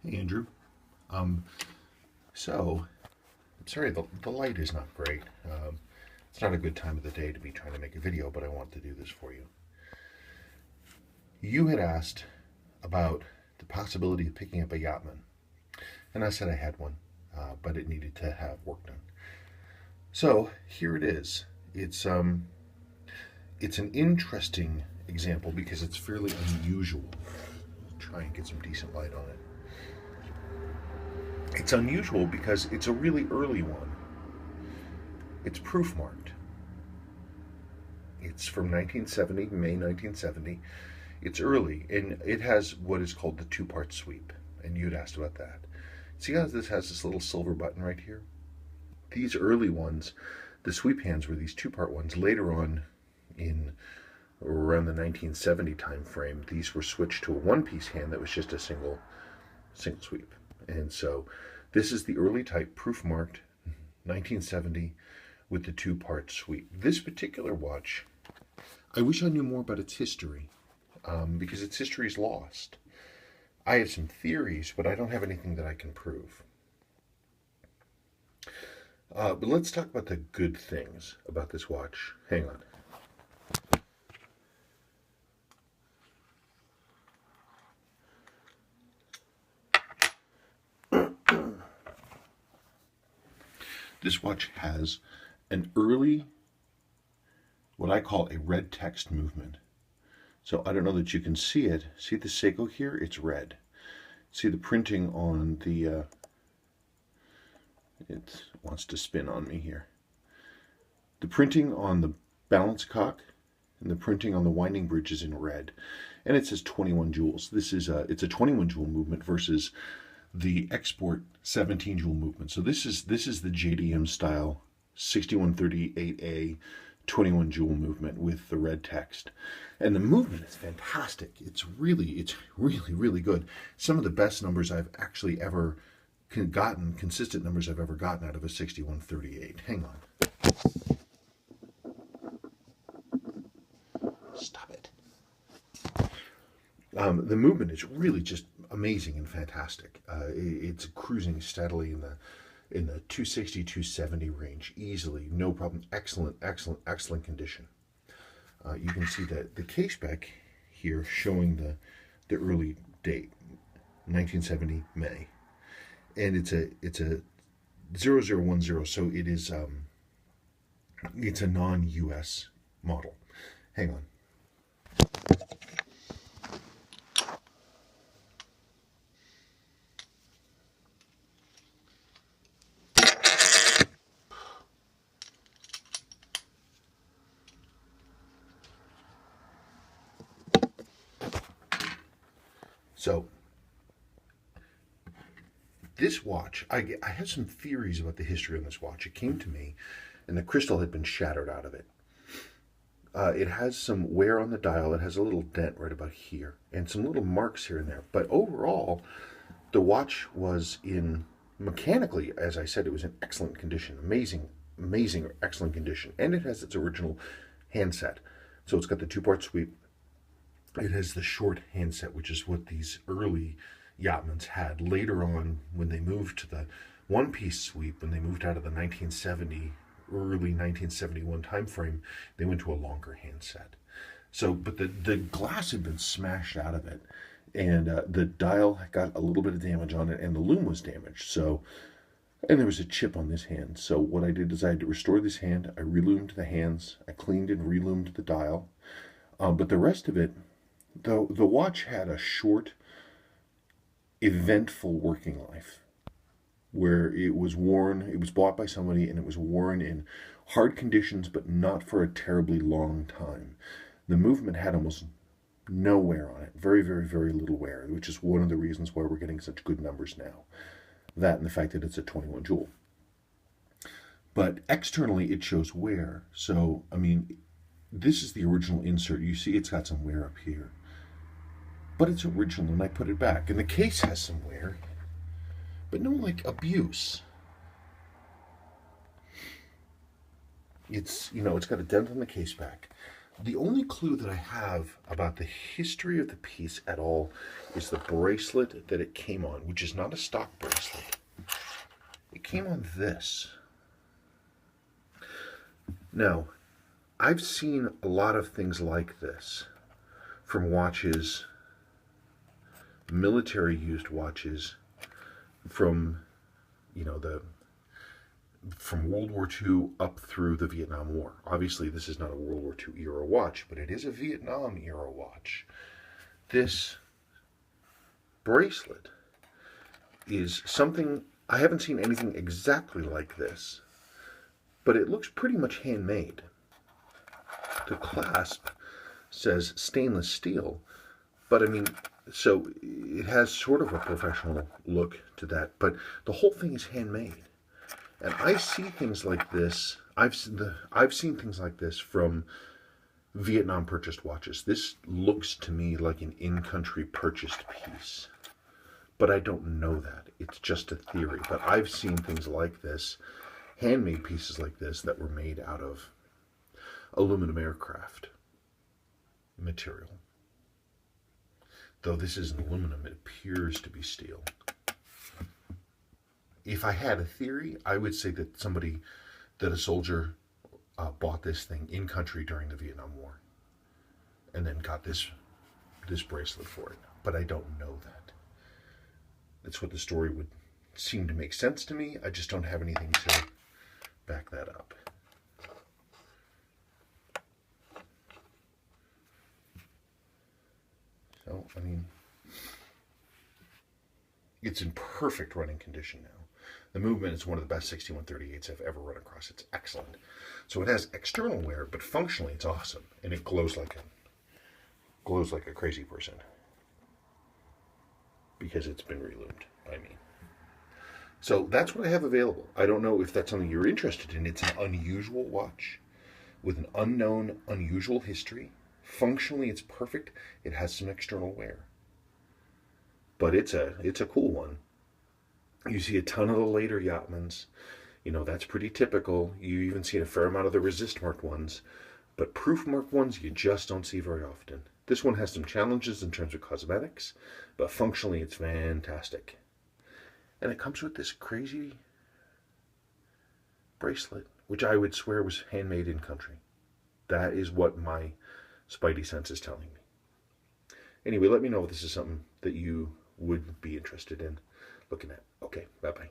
Hey, Andrew. Um, I'm sorry, the light is not great. It's not a good time of the day to be trying to make a video, but I want to do this for you. You had asked about the possibility of picking up a Yachtman, and I said I had one, but it needed to have work done. So here it is. It's an interesting example because it's fairly unusual. Try and get some decent light on it. It's unusual because it's a really early one. It's proof marked. It's from 1970, May 1970. It's early, and it has what is called the two-part sweep. And you'd asked about that. See how this has this little silver button right here? These early ones, the sweep hands were these two-part ones. Later on, in around the 1970 time frame, these were switched to a one-piece hand that was just a single sweep. And so this is the early type, proof marked, 1970, with the two-part sweep. This particular watch, I wish I knew more about its history, because its history is lost. I have some theories, but I don't have anything that I can prove. But let's talk about the good things about this watch. Hang on. This watch has an early, what I call a red text movement. So I don't know that you can see it. See the Seiko here? It's red. See the printing on the, it wants to spin on me here. The printing on the balance cock and the printing on the winding bridge is in red. And it says 21 joules. It's a 21 joule movement versus the export 17 joule movement. So this is the JDM style 6138A 21 joule movement with the red text. And the movement is fantastic. It's really, really good. Some of the best numbers I've actually ever gotten, consistent numbers I've ever gotten out of a 6138. Hang on. Stop it. The movement is really just amazing and fantastic. It's cruising steadily in the 260, 270 range easily, no problem. Excellent condition. You can see that the case back here showing the early date, 1970 May, and it's a 0010, so it is it's a non-US model. Hang on. So this watch, I have some theories about the history of this watch. It came to me, and the crystal had been shattered out of it. It has some wear on the dial. It has a little dent right about here, and some little marks here and there. But overall, the watch was in, mechanically, as I said, it was in excellent condition. Amazing, excellent condition. And it has its original handset. So it's got the two-part sweep. It has the short handset, which is what these early Yachtmans had. Later on, when they moved to the one-piece sweep, when they moved out of the 1970, early 1971 time frame, they went to a longer handset. So, but the glass had been smashed out of it, and the dial got a little bit of damage on it, and the loom was damaged. So, and there was a chip on this hand. So what I did is I had to restore this hand. I reloomed the hands. I cleaned and reloomed the dial. But the rest of it, the watch had a short, eventful working life where it was worn, it was bought by somebody and it was worn in hard conditions, but not for a terribly long time. The movement had almost no wear on it, very little wear, which is one of the reasons why we're getting such good numbers now. That and the fact that it's a 21 joule. But externally it shows wear. So, I mean, this is the original insert. You see it's got some wear up here. But it's original and I put it back. And the case has some wear, but no like abuse. It's, it's got a dent on the case back. The only clue that I have about the history of the piece at all is the bracelet that it came on, which is not a stock bracelet. It came on this. Now, I've seen a lot of things like this from watches, military used watches, from, you know, from World War II up through the Vietnam War. Obviously, this is not a World War II era watch, but it is a Vietnam era watch. This bracelet is something, I haven't seen anything exactly like this, but it looks pretty much handmade. The clasp says stainless steel, but I mean, so it has sort of a professional look to that, but the whole thing is handmade. And I see things like this, I've seen things like this from Vietnam purchased watches. This looks to me like an in-country purchased piece, but I don't know that. It's just a theory. But I've seen things like this, handmade pieces like this that were made out of aluminum aircraft material. Though this isn't aluminum, it appears to be steel. If I had a theory, I would say that a soldier bought this thing in country during the Vietnam War and then got this bracelet for it. But I don't know that. That's what the story would seem to make sense to me. I just don't have anything to back that up. So, I mean, it's in perfect running condition now. The movement is one of the best 6138s I've ever run across. It's excellent. So it has external wear, but functionally it's awesome, and it glows like a crazy person because it's been reloomed by me. So that's what I have available. I don't know if that's something you're interested in. It's an unusual watch with an unknown, unusual history. Functionally, it's perfect. It has some external wear, but it's a cool one. You see a ton of the later Yachtmans. You know, that's pretty typical. You even see a fair amount of the resist marked ones, but proof marked ones you just don't see very often. This one has some challenges in terms of cosmetics, but functionally it's fantastic. And it comes with this crazy bracelet, which I would swear was handmade in country. That is what my spidey sense is telling me. Anyway, let me know if this is something that you would be interested in looking at. Okay, bye-bye.